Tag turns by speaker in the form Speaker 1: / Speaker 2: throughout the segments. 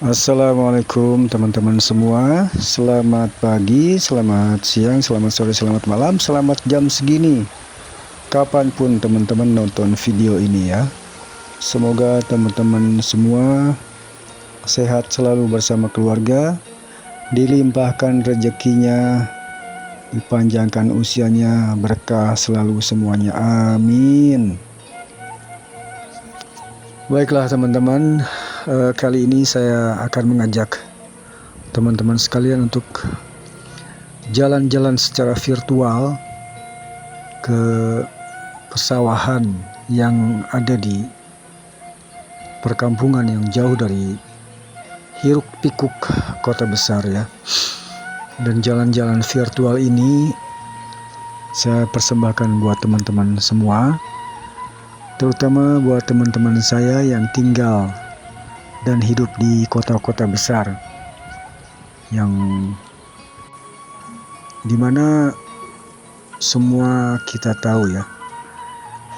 Speaker 1: Assalamualaikum teman-teman semua. Selamat pagi, selamat siang, selamat sore, selamat malam, selamat jam segini kapanpun teman-teman nonton video ini ya. Semoga teman-teman semua sehat selalu bersama keluarga, dilimpahkan rezekinya, dipanjangkan usianya, berkah selalu semuanya, amin. Baiklah teman-teman, kali ini saya akan mengajak teman-teman sekalian untuk jalan-jalan secara virtual ke persawahan yang ada di perkampungan yang jauh dari hiruk pikuk kota besar ya. Dan jalan-jalan virtual ini saya persembahkan buat teman-teman semua, terutama buat teman-teman saya yang tinggal dan hidup di kota-kota besar, yang dimana semua kita tahu ya,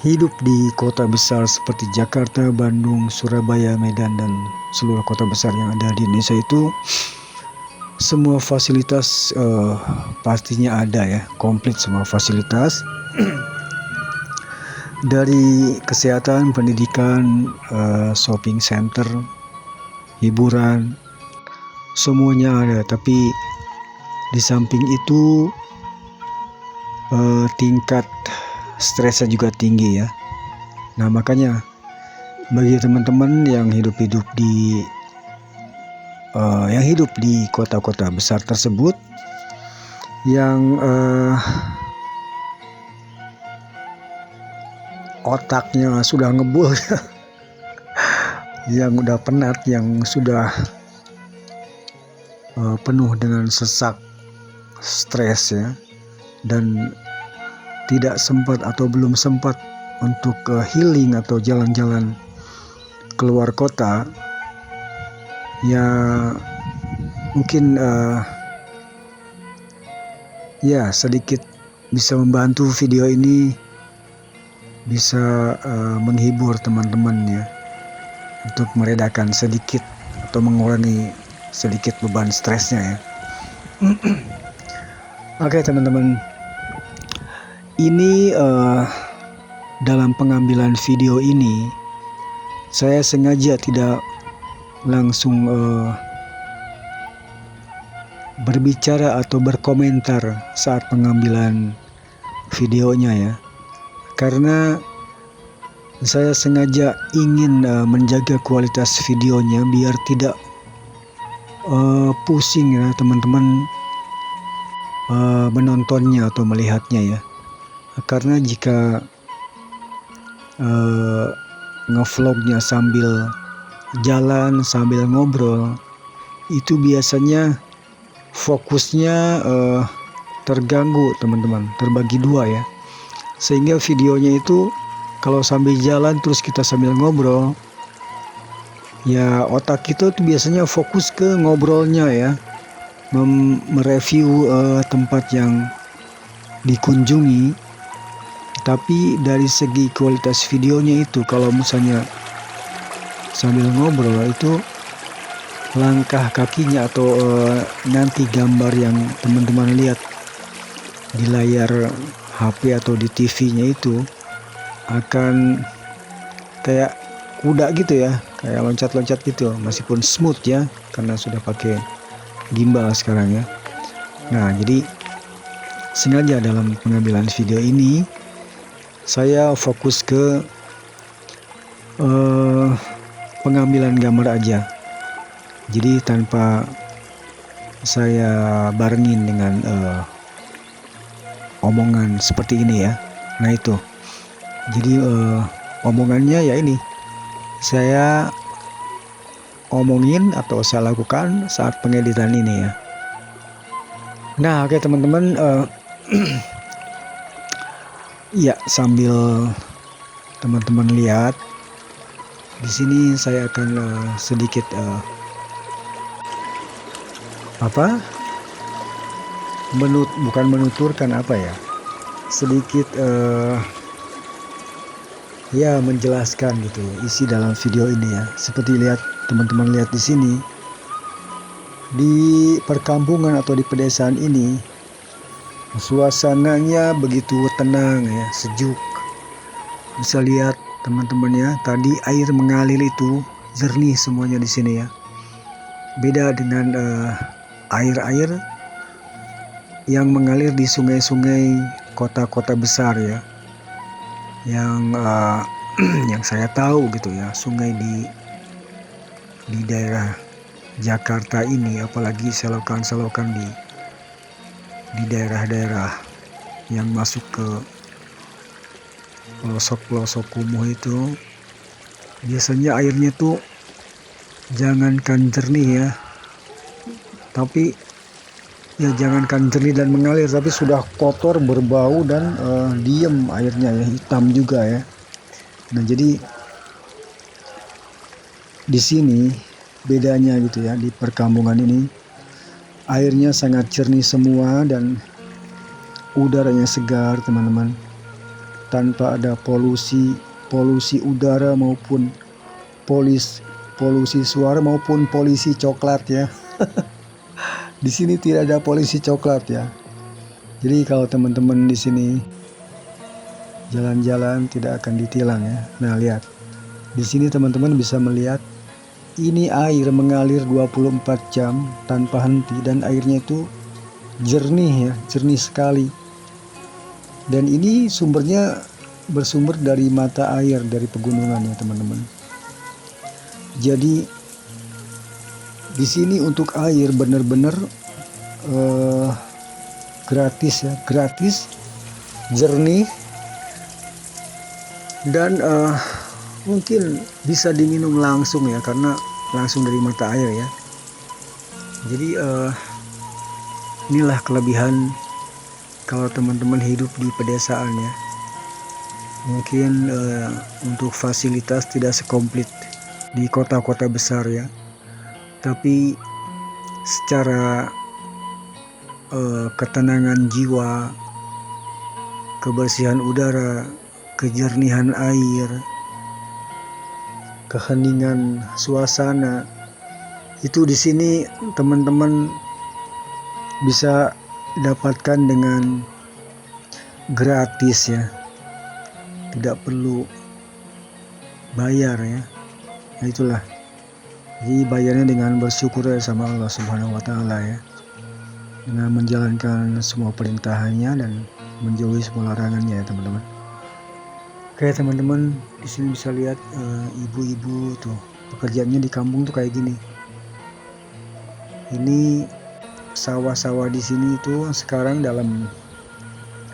Speaker 1: hidup di kota besar seperti Jakarta, Bandung, Surabaya, Medan, dan seluruh kota besar yang ada di Indonesia itu semua fasilitas pastinya ada ya, komplit semua fasilitas dari kesehatan, pendidikan, shopping center, hiburan, semuanya ada. Tapi di samping itu tingkat stresnya juga tinggi ya. Nah makanya bagi teman-teman yang hidup di kota-kota besar tersebut, yang otaknya sudah ngebul yang udah penat, yang sudah penuh dengan sesak, stres ya, dan tidak sempat atau belum sempat untuk healing atau jalan-jalan keluar kota ya, mungkin ya sedikit bisa membantu video ini, bisa menghibur teman-teman ya, untuk meredakan sedikit atau mengurangi sedikit beban stresnya ya. Oke teman-teman, ini dalam pengambilan video ini saya sengaja tidak langsung berbicara atau berkomentar saat pengambilan videonya ya, karena saya sengaja ingin menjaga kualitas videonya biar tidak pusing ya teman-teman menontonnya atau melihatnya ya. Karena jika ngevlognya sambil jalan, sambil ngobrol, itu biasanya fokusnya terganggu teman-teman, terbagi dua ya. Sehingga videonya itu kalau sambil jalan terus kita sambil ngobrol ya, otak kita tuh biasanya fokus ke ngobrolnya ya, mereview tempat yang dikunjungi. Tapi dari segi kualitas videonya itu, kalau misalnya sambil ngobrol itu langkah kakinya atau nanti gambar yang teman-teman lihat di layar HP atau di TV-nya itu akan kayak kuda gitu ya, kayak loncat-loncat gitu, meskipun smooth ya karena sudah pakai gimbal sekarang ya. Nah jadi sengaja dalam pengambilan video ini saya fokus ke pengambilan gambar aja, jadi tanpa saya barengin dengan omongan seperti ini ya. Nah itu jadi omongannya ya ini saya omongin atau saya lakukan saat pengeditan ini ya. Nah oke teman-teman, ya sambil teman-teman lihat di sini saya akan sedikit bukan menuturkan sedikit ya menjelaskan gitu isi dalam video ini ya. Seperti teman-teman lihat di sini, Di perkampungan atau di pedesaan ini, suasananya begitu tenang ya, sejuk. Bisa lihat teman-teman ya, tadi air mengalir itu jernih semuanya di sini ya. Beda dengan air-air yang mengalir di sungai-sungai kota-kota besar ya, yang yang saya tahu gitu ya, sungai di daerah Jakarta ini, apalagi selokan-selokan di daerah-daerah yang masuk ke pelosok-pelosok kumuh itu, biasanya airnya tuh jangankan jernih ya, tapi ya jangankan jernih dan mengalir, tapi sudah kotor, berbau, dan diem airnya ya, hitam juga ya. Nah jadi di sini bedanya gitu ya, di perkampungan ini airnya sangat jernih semua dan udaranya segar teman-teman, tanpa ada polusi udara maupun polusi suara maupun polusi coklat ya. Di sini tidak ada polusi coklat ya. Jadi kalau teman-teman di sini jalan-jalan tidak akan ditilang ya. Nah, lihat. Di sini teman-teman bisa melihat ini air mengalir 24 jam tanpa henti, dan airnya itu jernih ya, jernih sekali. Dan ini sumbernya bersumber dari mata air dari pegunungan ya, teman-teman. Jadi di sini untuk air benar-benar gratis ya, gratis, jernih, dan mungkin bisa diminum langsung ya, karena langsung dari mata air ya. Jadi inilah kelebihan kalau teman-teman hidup di pedesaan ya. Mungkin untuk fasilitas tidak sekomplit di kota-kota besar ya, tapi secara ketenangan jiwa, kebersihan udara, kejernihan air, keheningan suasana, itu di sini teman-teman bisa dapatkan dengan gratis ya, tidak perlu bayar ya. Nah, itulah. Jadi bayarnya dengan bersyukur ya sama Allah Subhanahu wa Ta'ala ya, dengan menjalankan semua perintahannya dan menjauhi semua larangannya ya teman-teman. Oke teman-teman, di sini bisa lihat ibu-ibu tuh pekerjaannya di kampung tuh kayak gini. Ini sawah-sawah di sini itu sekarang dalam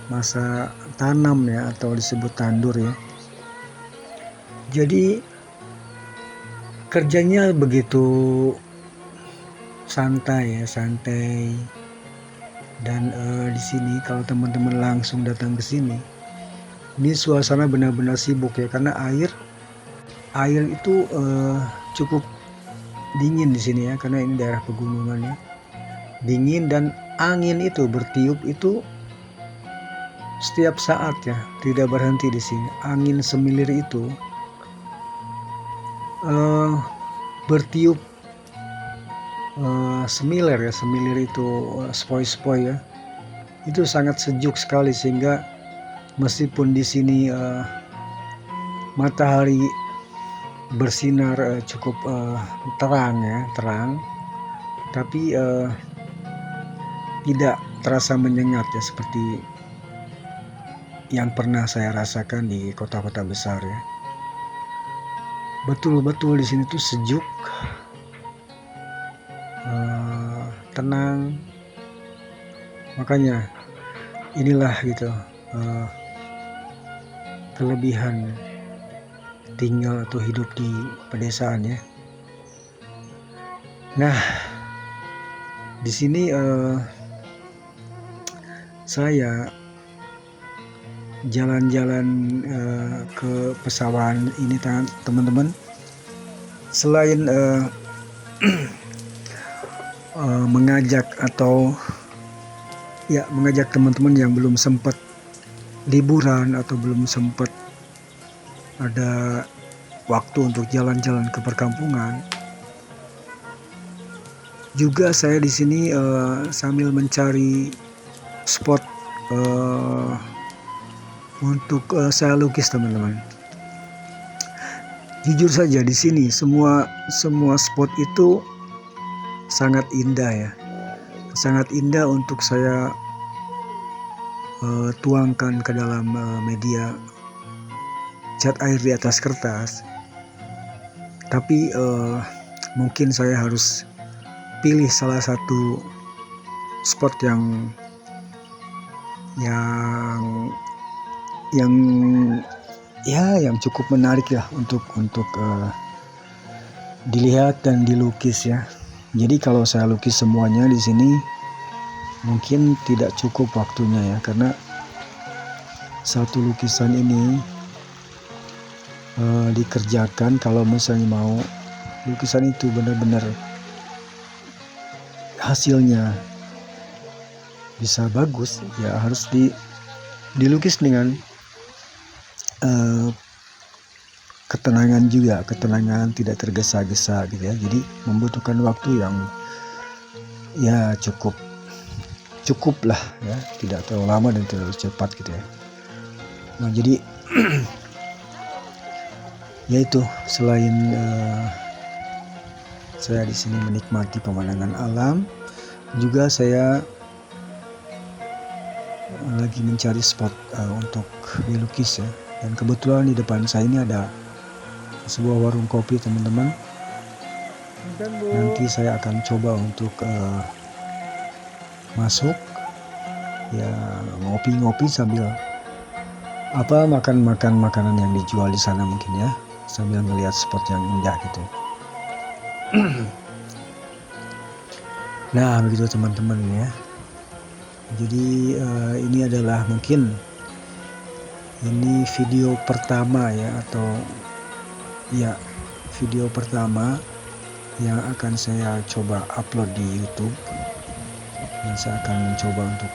Speaker 1: masa tanam ya, atau disebut tandur ya. Jadi kerjanya begitu santai ya, santai. Dan di sini kalau teman-teman langsung datang ke sini, ini suasana benar-benar sibuk ya, karena air itu cukup dingin di sini ya, karena ini daerah pegunungan ya, dingin, dan angin itu bertiup itu setiap saat ya, tidak berhenti di sini. Angin semilir itu bertiup semilir ya, semilir itu sepoi-sepoi ya, itu sangat sejuk sekali, sehingga meskipun di sini matahari bersinar cukup terang ya, tapi tidak terasa menyengat ya, seperti yang pernah saya rasakan di kota-kota besar ya. Betul-betul di sini tuh sejuk, tenang. Makanya inilah gitu kelebihan tinggal atau hidup di pedesaan ya. Nah, di sini saya jalan-jalan ke pesawahan ini teman-teman, selain mengajak teman-teman yang belum sempat liburan atau belum sempat ada waktu untuk jalan-jalan ke perkampungan. Juga saya di sini sambil mencari spot untuk saya lukis, teman-teman. Jujur saja di sini semua spot itu sangat indah ya, sangat indah untuk saya tuangkan ke dalam media cat air di atas kertas. Tapi mungkin saya harus pilih salah satu spot yang cukup menarik ya untuk dilihat dan dilukis ya. Jadi kalau saya lukis semuanya di sini mungkin tidak cukup waktunya ya, karena satu lukisan ini dikerjakan kalau misalnya mau lukisan itu benar-benar hasilnya bisa bagus ya, harus dilukis dengan ketenangan juga, ketenangan, tidak tergesa-gesa gitu ya. Jadi membutuhkan waktu yang ya cukup lah ya, tidak terlalu lama dan terlalu cepat gitu ya. Nah jadi yaitu selain saya di sini menikmati pemandangan alam, juga saya lagi mencari spot untuk dilukis ya. Dan kebetulan di depan saya ini ada sebuah warung kopi, teman-teman. Nanti saya akan coba untuk masuk ya, ngopi-ngopi sambil makan makanan yang dijual di sana mungkin ya, sambil melihat spot yang indah gitu. Nah begitu teman-teman ya. Jadi ini adalah mungkin ini video pertama ya, atau ya video pertama yang akan saya coba upload di YouTube. Dan saya akan mencoba untuk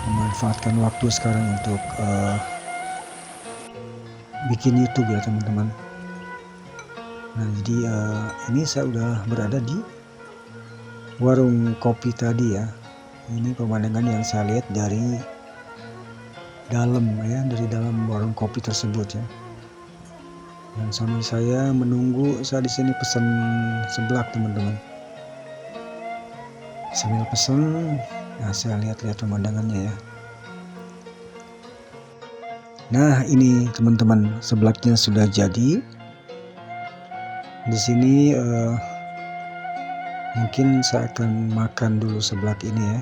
Speaker 1: memanfaatkan waktu sekarang untuk bikin YouTube ya teman-teman. Nah jadi ini saya udah berada di warung kopi tadi ya. Ini pemandangan yang saya lihat dari dalam ya, dari dalam warung kopi tersebut ya. Dan sambil saya menunggu, saya di sini pesan seblak, teman-teman. Sambil pesan, nah saya lihat-lihat pemandangannya ya. Nah ini teman-teman, seblaknya sudah jadi. Di sini mungkin saya akan makan dulu seblak ini ya.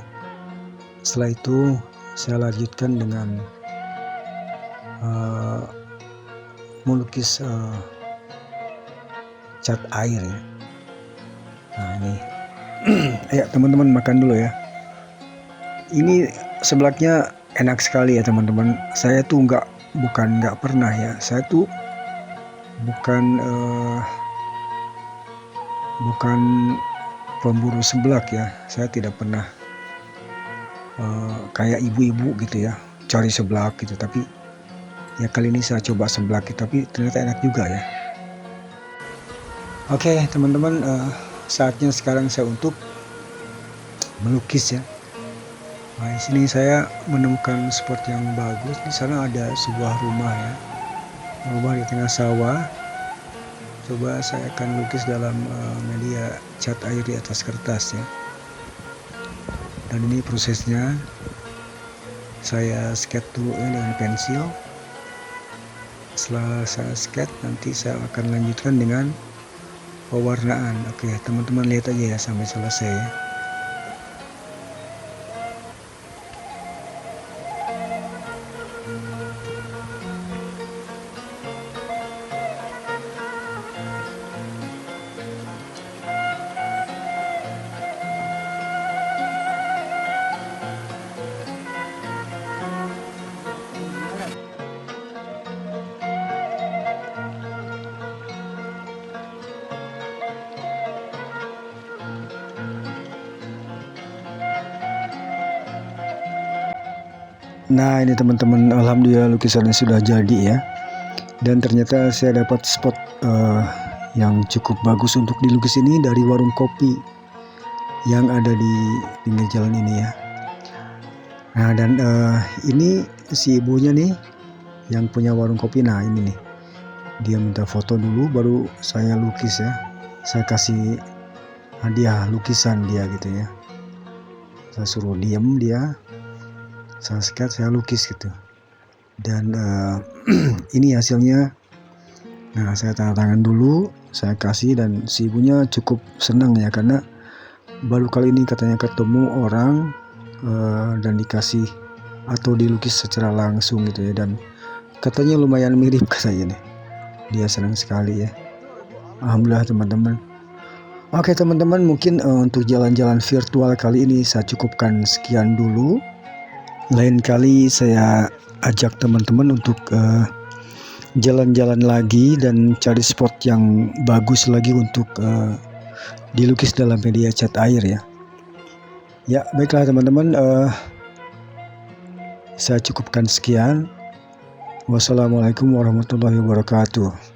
Speaker 1: Setelah itu saya lanjutkan dengan melukis cat air ya. Nah ini ayo teman-teman makan dulu ya. Ini seblaknya enak sekali ya teman-teman. Saya tuh bukan nggak pernah ya, saya tuh bukan pemburu seblak ya. Saya tidak pernah kayak ibu-ibu gitu ya, cari seblak gitu. Tapi ya kali ini saya coba seblak gitu, tapi ternyata enak juga ya. Oke teman-teman, saatnya sekarang saya untuk melukis ya. Nah, di sini saya menemukan spot yang bagus. Di sana ada sebuah rumah ya, rumah di tengah sawah. Coba saya akan lukis dalam media cat air di atas kertas ya. Dan ini prosesnya, saya sketch dulu ya dengan pensil. Setelah saya sketch, nanti saya akan lanjutkan dengan pewarnaan. Oke teman-teman, lihat aja ya sampai selesai ya. Nah ini teman-teman, alhamdulillah lukisannya sudah jadi ya. Dan ternyata saya dapat spot yang cukup bagus untuk dilukis ini dari warung kopi yang ada di pinggir jalan ini ya. Nah, dan ini si ibunya nih yang punya warung kopi. Nah, ini nih, dia minta foto dulu baru saya lukis ya. Saya kasih hadiah lukisan dia gitu ya. Saya suruh diem, dia saya sket, saya lukis gitu. Dan ini hasilnya. Nah, saya tanda tangan dulu, saya kasih, dan si ibunya cukup senang ya, karena baru kali ini katanya ketemu orang dan dikasih atau dilukis secara langsung gitu ya, dan katanya lumayan mirip katanya nih. Dia senang sekali ya. Alhamdulillah teman-teman. Oke teman-teman, mungkin untuk jalan-jalan virtual kali ini saya cukupkan sekian dulu. Lain kali saya ajak teman-teman untuk jalan-jalan lagi dan cari spot yang bagus lagi untuk dilukis dalam media cat air ya. Ya baiklah teman-teman, saya cukupkan sekian. Wassalamualaikum warahmatullahi wabarakatuh.